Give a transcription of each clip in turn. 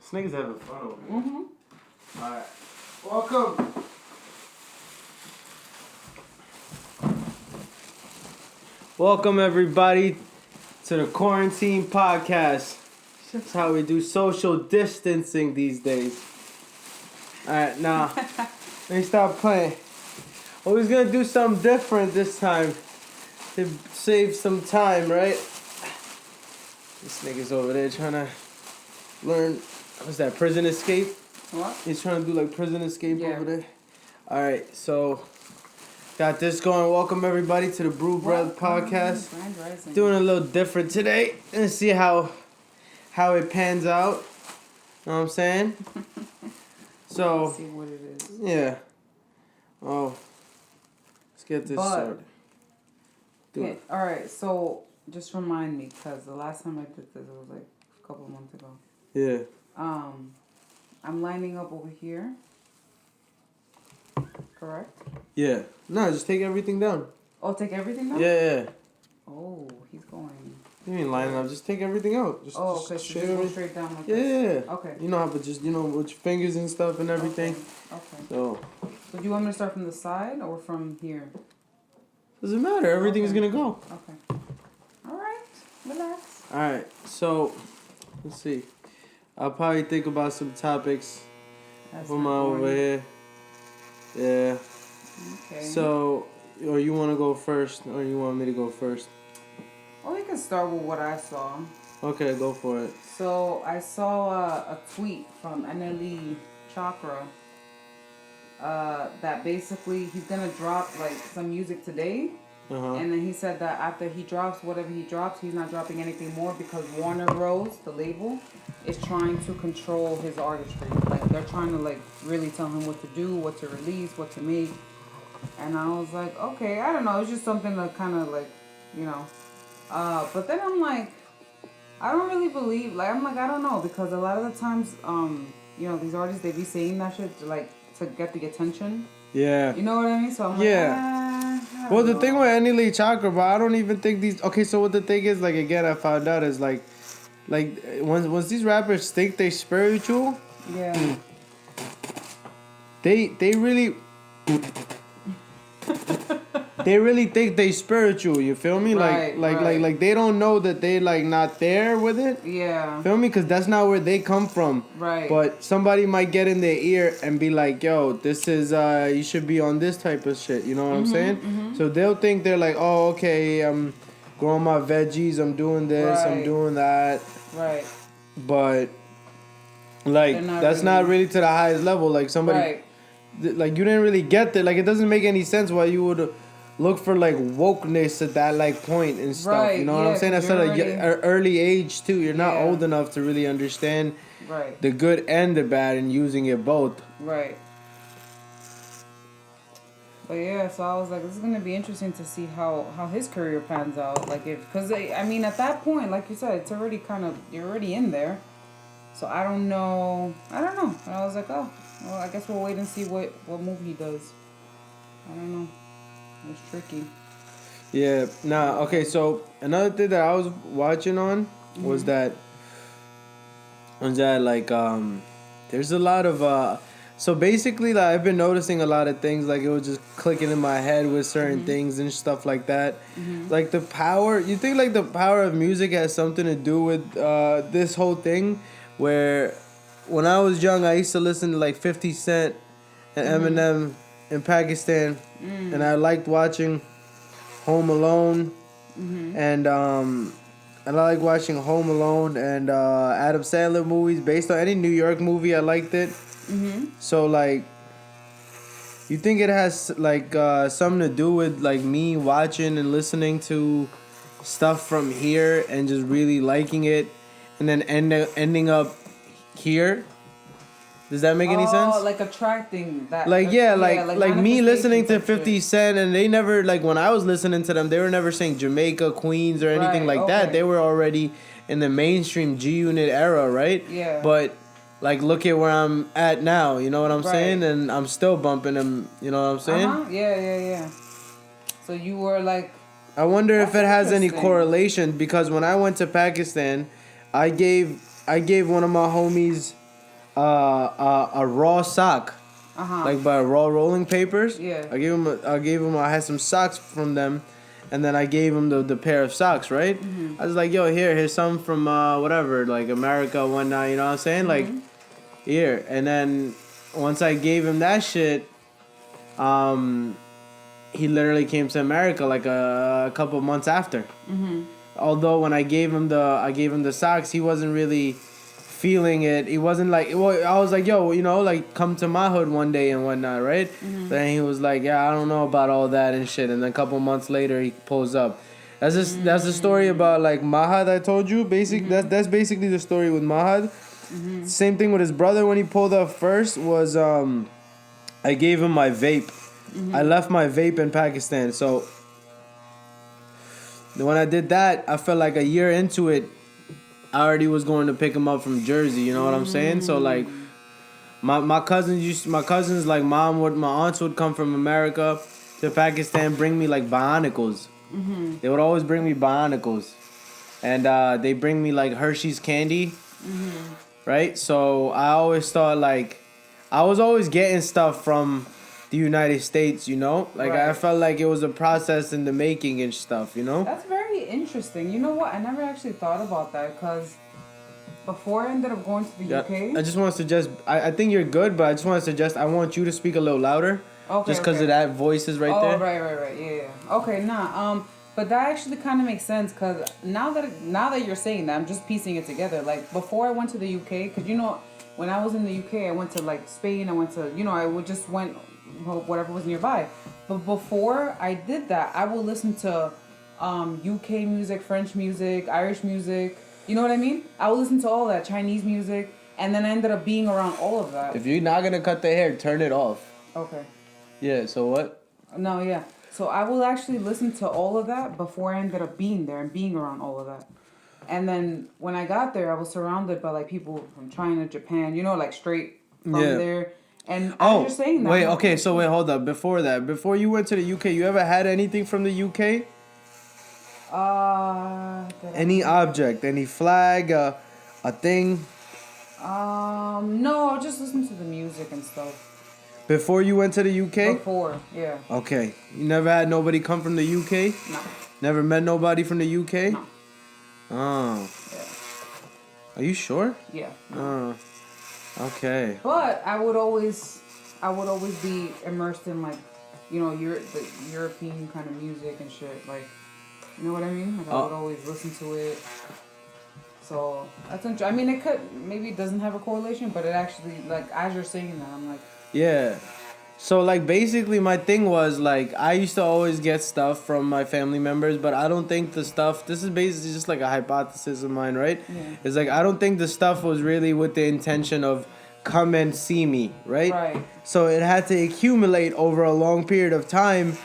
This nigga's having fun over here. Mm-hmm. Alright. Welcome. Welcome everybody to the Quarantine Podcast. That's how we do social distancing these days. Alright, now let me stop playing. I was gonna do something different this time to save some time, right? This nigga's over there trying to learn. What's that? Prison escape? What? He's trying to do like prison escape Yeah. over there. Alright, so got this going. Welcome everybody to the Brew podcast. Grand Rising. Doing a little different today. Let's see how it pans out. Know what I'm saying? So Let's see what it is. yeah. Oh. Let's get this started. Do Okay, it. all right, so just remind me, because the last time I did this, it was like a couple of months ago. Yeah. I'm lining up over here. Correct? Yeah. No, just take everything down. Oh, take everything down? Yeah. Oh, he's going. You mean lining up? Just take everything out. Just, Oh, just okay, so shave just go everything. straight down like Yeah. this. Okay. You know how, but just, with your fingers and stuff and everything. Okay. So, So do you want me to start from the side or from here? doesn't matter. Everything's Okay. gonna go. Okay. All right. Relax. Alright, so, let's see. I'll probably think about some topics. That's Come not on over boring. here. Yeah. Okay. So, or you want to go first, or you want me to go first? Well, we can start with what I saw. Okay, go for it. So I saw a tweet from NLE Chakra that basically he's gonna drop like some music today, and then he said that after he drops whatever he drops, he's not dropping anything more because Warner Bros, the label, is trying to control his artistry. Like they're trying to like really tell him what to do, what to release, what to make. And I was like, okay, I don't know, it's just something to kind of like, but then I'm like, I don't really believe, like, I'm like, I don't know, because a lot of the times, these artists, they be saying that shit to, like, to get the attention. Yeah. You know what I mean? So I'm like, I Well, the don't thing know. with Annie Chakra, bro, I don't even think these. Okay, so what the thing is, like, again, I found out is like once these rappers think they spiritual, Yeah. they really. They really think they spiritual, you feel me? Right, Like they don't know that they like not there with it. Yeah. Feel me? Because that's not where they come from. Right. But somebody might get in their ear and be like, yo, this is, you should be on this type of shit. You know what I'm saying? Mm-hmm. So they'll think they're like, oh, okay, I'm growing my veggies, I'm doing this, I'm Right. doing that. Right. But, like, that's not really to the highest level. Like, somebody, Right. like, you didn't really get there. Like, it doesn't make any sense why you would look for, like, wokeness at that, like, point and stuff. Right, You know what yeah, I'm saying? 'cause That's at you're an already- early age, too. You're not Yeah. old enough to really understand Right. the good and the bad and using it both. Right. But yeah, so I was like, this is gonna be interesting to see how his career pans out. Like because I mean, at that point, like you said, it's already you're already in there. So I don't know. And I was like, oh, well, I guess we'll wait and see what move he does. I don't know. It was tricky. Yeah. Nah. Okay. So another thing that I was watching on was that like there's a lot of so basically like I've been noticing a lot of things, like it was just clicking in my head with certain things and stuff like that. Like the power, you think like the power of music has something to do with this whole thing, where when I was young I used to listen to like 50 Cent and Eminem in Pakistan, and I liked watching Home Alone and I like watching Home Alone and Adam Sandler movies. Based on any New York movie, I liked it. So like, you think it has like something to do with like me watching and listening to stuff from here and just really liking it, and then ending up here? Does that make any sense? Oh, like attracting that. Like like me listening to manifestation 50 shit. Cent, and they never, like when I was listening to them, they were never saying Jamaica, Queens, or anything Right, like that. okay. They were already in the mainstream G-Unit era, right? Yeah. But like, look at where I'm at now. You know what I'm Right. saying? And I'm still bumping them. You know what I'm saying? Yeah. So you were like. I wonder if That's it has any interesting. correlation, because when I went to Pakistan, I gave one of my homies a raw sock. Like by raw rolling papers. Yeah. I had some socks from them, and then I gave him the pair of socks, right? Mm-hmm. I was like, yo, here's some from whatever, like America, whatnot, you know what I'm saying? Mm-hmm. Like, here. And then once I gave him that shit, he literally came to America like a couple months after. Mm-hmm. Although when I gave him the socks, he wasn't really feeling it. He wasn't like, well, I was like, yo, like come to my hood one day and whatnot, right? Mm-hmm. Then he was like, yeah, I don't know about all that and shit. And then a couple months later, he pulls up. That's the story about like Mahad I told you. That's basically the story with Mahad. Mm-hmm. Same thing with his brother when he pulled up first was I gave him my vape. Mm-hmm. I left my vape in Pakistan, so when I did that, I felt like a year into it, I already was going to pick him up from Jersey. You know what I'm saying? So like, my cousins like my aunts would come from America to Pakistan, bring me like Bionicles. Mm-hmm. They would always bring me Bionicles, and they bring me like Hershey's candy, right? So I always thought like, I was always getting stuff from the United States, like I Right. felt like it was a process in the making and stuff, That's very interesting. You know what? I never actually thought about that because before I ended up going to the Yeah, UK. I just want to suggest. I think you're good, but I just want to suggest. I want you to speak a little louder. Okay. Just because of that voice is right there. Right. Yeah. Okay. Nah. But that actually kind of makes sense because now that you're saying that, I'm just piecing it together. Like before I went to the UK, because when I was in the UK, I went to like Spain. I went to I would just went whatever was nearby. But before I did that, I would listen to UK music, French music, Irish music. You know what I mean? I would listen to all that, Chinese music, and then I ended up being around all of that. If you're not gonna cut the hair, turn it off. Okay. Yeah. So what? No, yeah. So I will actually listen to all of that before I ended up being there and being around all of that. And then when I got there, I was surrounded by like people from China, Japan, like straight from there. And as you're saying that. Wait, okay, so wait, hold up. Before that, before you went to the UK, you ever had anything from the UK? Any object, any flag, a thing? No, just listen to the music and stuff. Before you went to the UK? Before, yeah. Okay. You never had nobody come from the UK? No. Never met nobody from the UK? No. Oh. Yeah. Are you sure? Yeah. Oh. Okay. But I would always be immersed in like, the European kind of music and shit. Like, you know what I mean? Like I would always listen to it. So that's I mean, maybe it doesn't have a correlation, but it actually, like as you're saying that, I'm like. Yeah. So like basically my thing was like I used to always get stuff from my family members, but I don't think the stuff, this is basically just like a hypothesis of mine, right? Yeah. It's like I don't think the stuff was really with the intention of come and see me, right? Right. So it had to accumulate over a long period of time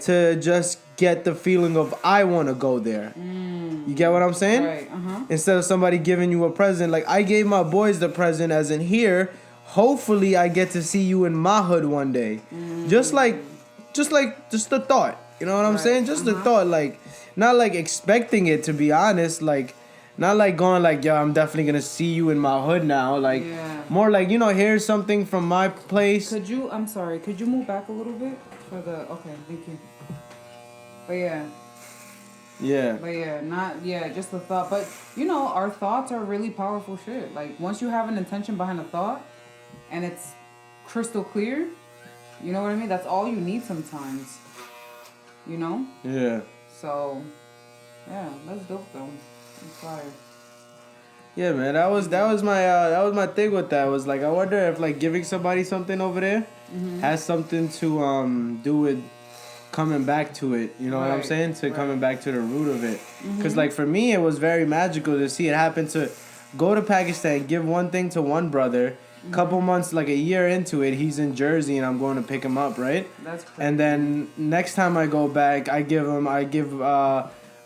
to just get the feeling of I want to go there. You get what I'm saying? Right. Instead of somebody giving you a present, like I gave my boys the present as in here. Hopefully I get to see you in my hood one day. Just the thought. You know what I'm saying? Just the thought, like not like expecting it, to be honest, like not like going like, yo, I'm definitely gonna see you in my hood now. Like more like, here's something from my place. Could you move back a little bit for the okay, thank you. But yeah. Yeah. But yeah, just the thought. But our thoughts are really powerful shit. Like once you have an intention behind a thought and it's crystal clear, you know what I mean? That's all you need sometimes. Yeah. So yeah, that's dope though. I'm sorry. Yeah, man, that was my thing with that. Was like I wonder if like giving somebody something over there has something to do with coming back to it, you know what I'm saying? Coming back to the root of it. Because, like, for me, it was very magical to see it happen to go to Pakistan, give one thing to one brother. Couple months, like a year into it, he's in Jersey and I'm going to pick him up, right? That's crazy. And then next time I go back, I think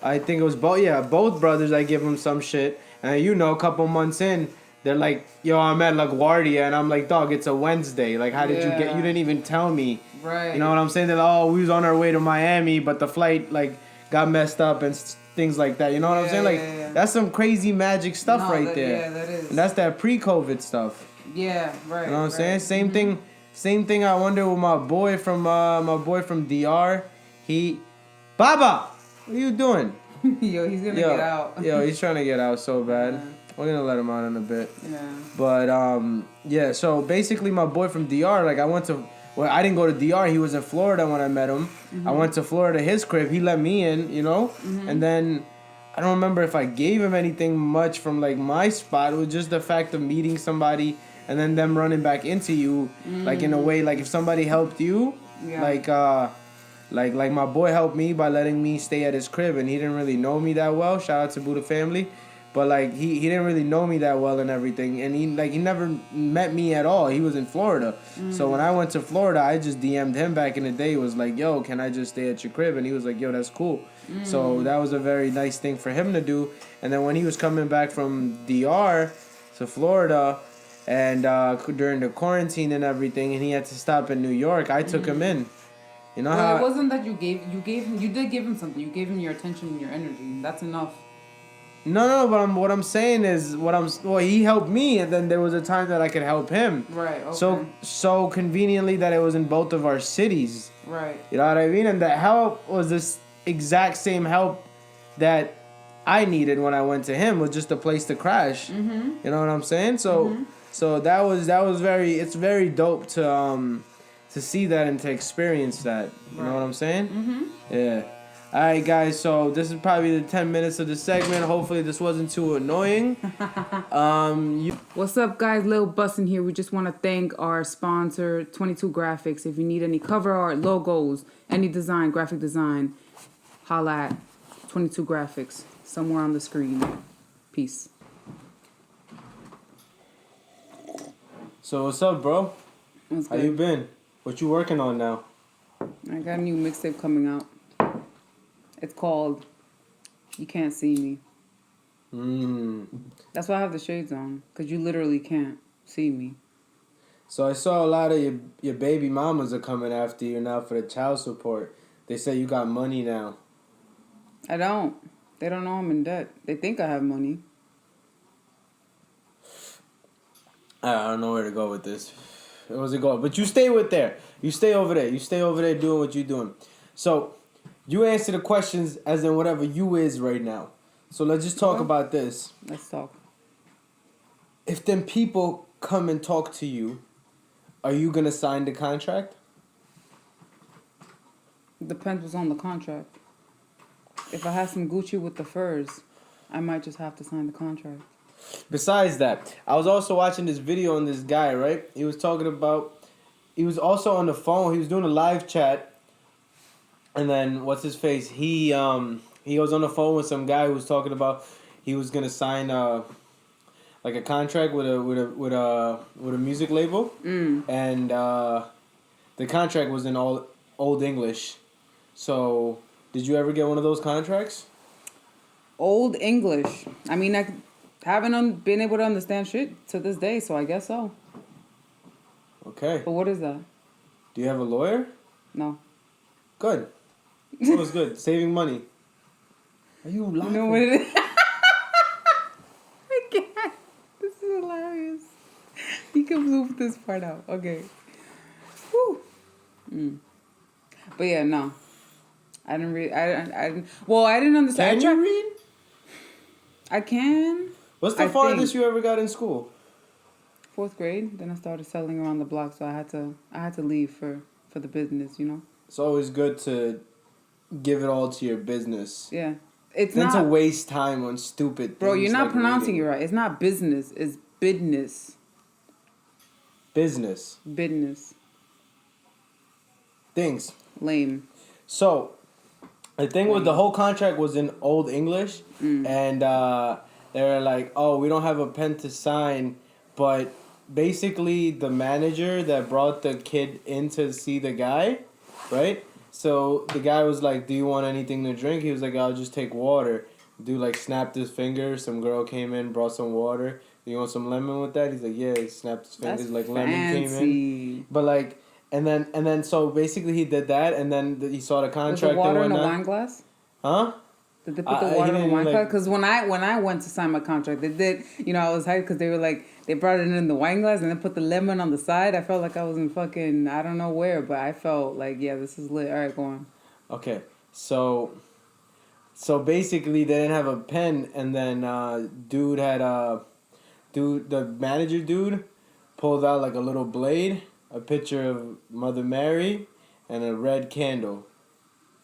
it was both brothers, I give them some shit. And a couple months in, they're like, yo, I'm at LaGuardia. And I'm like, dog, it's a Wednesday. Like, how did you didn't even tell me. Right. You know what I'm saying? They're like, we was on our way to Miami, but the flight, like, got messed up and things like that. You know what I'm saying? Like, that's some crazy magic stuff there. Yeah, that is. And that's that pre-COVID stuff. Yeah, right. You know what I'm saying? Same thing. I wonder with my boy from DR. Baba, what are you doing? Yo, he's gonna get out. He's trying to get out so bad. Yeah. We're gonna let him out in a bit. Yeah. But yeah. So basically, my boy from DR, like I didn't go to DR. He was in Florida when I met him. I went to Florida, his crib. He let me in, you know. And then I don't remember if I gave him anything much from like my spot. It was just the fact of meeting somebody and then them running back into you, like in a way, like if somebody helped you, like my boy helped me by letting me stay at his crib, and he didn't really know me that well. Shout out to Buddha family. But like he didn't really know me that well and everything, and he never met me at all. He was in Florida, so when I went to Florida, I just DM'd him back in the day. It was like, yo, can I just stay at your crib? And he was like, yo, that's cool. So that was a very nice thing for him to do. And then when he was coming back from DR to Florida, and during the quarantine and everything, and he had to stop in New York, I took him in. You know how it wasn't that you did give him something. You gave him your attention and your energy. That's enough. No, but what I'm saying is he helped me, and then there was a time that I could help him. Right. Okay. So conveniently that it was in both of our cities. Right. You know what I mean? And that help was this exact same help that I needed when I went to him, was just a place to crash. You know what I'm saying? So that was it's very dope to see that and to experience that. You know what I'm saying? Yeah. All right, guys, so this is probably the 10 minutes of the segment. Hopefully this wasn't too annoying. What's up, guys? Lil Bussin' here. We just want to thank our sponsor, 22 Graphics. If you need any cover art, logos, any design, graphic design, holla at 22 Graphics somewhere on the screen. Peace. So what's up, bro? How you been? What you working on now? I got a new mixtape coming out. It's called You Can't See Me. That's why I have the shades on, because you literally can't see me. So I saw a lot of your baby mamas are coming after you now for the child support. They say you got money now. I don't. They don't know I'm in debt. They think I have money. I don't know where to go with this. Where was it going? But you stay there. You stay over there. You stay over there doing what you're doing. So you answer the questions as in whatever you is right now. So let's just talk about this. Let's talk. If them people come and talk to you, are you going to sign the contract? Depends what's on the contract. If I have some Gucci with the furs, I might just have to sign the contract. Besides that, I was also watching this video on this guy, right? He was also on the phone. He was doing a live chat. And then what's his face? He was on the phone with some guy who was talking about he was gonna sign like a contract with a music label, and the contract was in all old English. So did you ever get one of those contracts? Old English. I mean, I haven't been able to understand shit to this day, so I guess so. Okay. But what is that? Do you have a lawyer? No. Good. That was good. Saving money. Are you laughing? You know what it is? I can't. This is hilarious. You can bloop this part out. Okay. Whew. But yeah, no. I didn't read. I didn't understand. Can you read? I can. What's the farthest you ever got in school? 4th grade. Then I started selling around the block, so I had to leave for the business, you know. It's always good to give it all to your business. Yeah. It's then not to waste time on stupid things. Bro, you're not like pronouncing reading. it right. It's not business. It's business. Business. Business. Things. Lame. So, the thing was the whole contract was in Old English. And they were like, oh, we don't have a pen to sign. But basically the manager that brought the kid in to see the guy, right? So the guy was like, do you want anything to drink? He was like, I'll just take water. Dude like snapped his finger. Some girl came in, brought some water. Do you want some lemon with that? He's like, yeah. He snapped his fingers. That's like fancy. Lemon came in. But like, and then so basically he did that, and then he saw the contract. Was the water and in a whatnot. wine glass? Huh? Did they put the water in the wine glass? Because when I went to sign my contract, they did. I was hyped because they were like they brought it in the wine glass and then put the lemon on the side. I felt like I was in fucking I don't know where, but I felt like this is lit. All right, go on. Okay, so basically they didn't have a pen, and then the manager dude pulled out like a little blade, a picture of Mother Mary, and a red candle.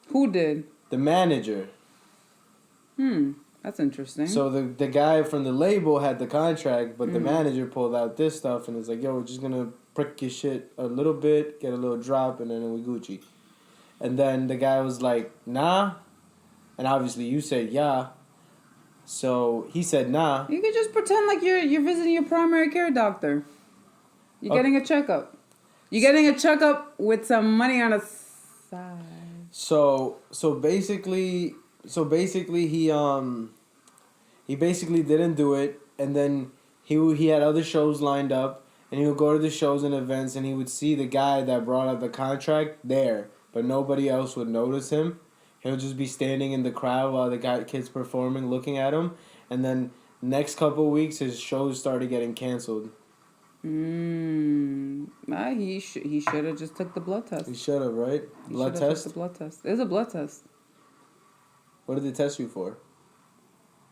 Who did? The manager. That's interesting. So the guy from the label had the contract, but the manager pulled out this stuff and was like, yo, we're just going to prick your shit a little bit, get a little drop, and then we Gucci. And then the guy was like, nah. And obviously you said yeah. So he said nah. You could just pretend like you're visiting your primary care doctor. You're getting a checkup. You're getting a checkup with some money on the side. So basically he basically didn't do it, and then he had other shows lined up, and he would go to the shows and events, and he would see the guy that brought out the contract there, but nobody else would notice him. He'll just be standing in the crowd while the kid's performing, looking at him, and then next couple of weeks his shows started getting canceled. He should have just took the blood test. He should have, right? Blood test? Took the blood test. It was a blood test. What did they test you for?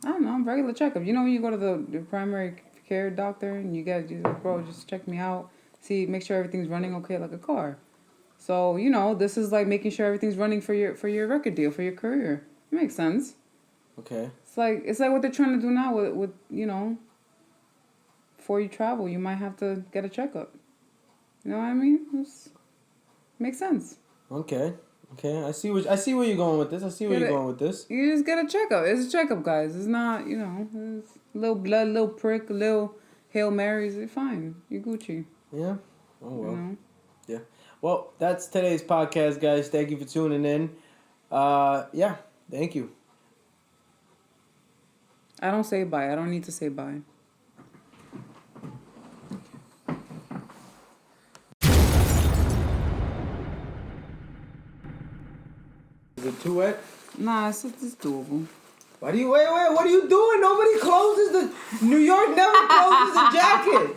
I don't know, regular checkup. You know when you go to the primary care doctor and you like, bro, just check me out. Make sure everything's running okay like a car. So, this is like making sure everything's running for your record deal, for your career. It makes sense. Okay. It's like what they're trying to do now with before you travel, you might have to get a checkup. You know what I mean? Makes sense. Okay. I see where you're going with this. You just get a checkup. It's a checkup, guys. It's not, it's a little blood, a little prick, a little Hail Marys. It's fine. You're Gucci. Yeah. Oh, well. Yeah. Well, that's today's podcast, guys. Thank you for tuning in. Yeah. Thank you. I don't say bye. I don't need to say bye. Is it too wet? Nah, it's doable. Wait, what are you doing? Nobody closes New York never closes the jacket.